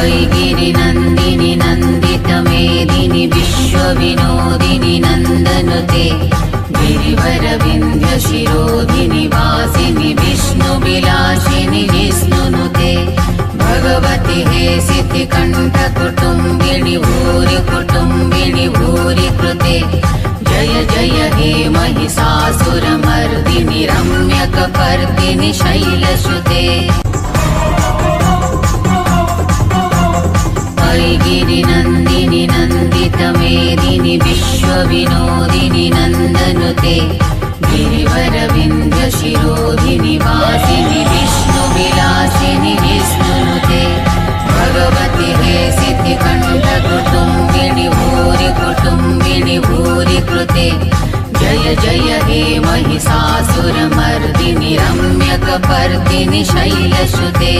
ऐगिरिनन्दिनि नन्दितमेदिनि विश्वविनोदिनि नन्दनुते गिरिवरविन्ध्यशिरोधिनि वासिनि विष्णुविलासिनि विष्णुनुते भगवति हे सिद्धिकण्ठकुटुम्बिनि भूरि कुटुम्बिनि भूरि कृते जय जय हे महिषासुरमर्दिनि रम्यकपर्दिनि शैलसुते ऐगिरिनन्दिनि नन्दितमेदिनि विश्वविनोदिनि नन्दनुते गिरिवरविन्ध्यशिरोधिनि वासिनि विष्णुविलासिनि विष्णुनुते भगवति हे सिद्धिकण्ठकुटुम्बिनि भूरि कुटुम्बिनि भूरि कृते जय जय हे महिषासुरमर्दिनि रम्यकपर्दिनि शैलसुते।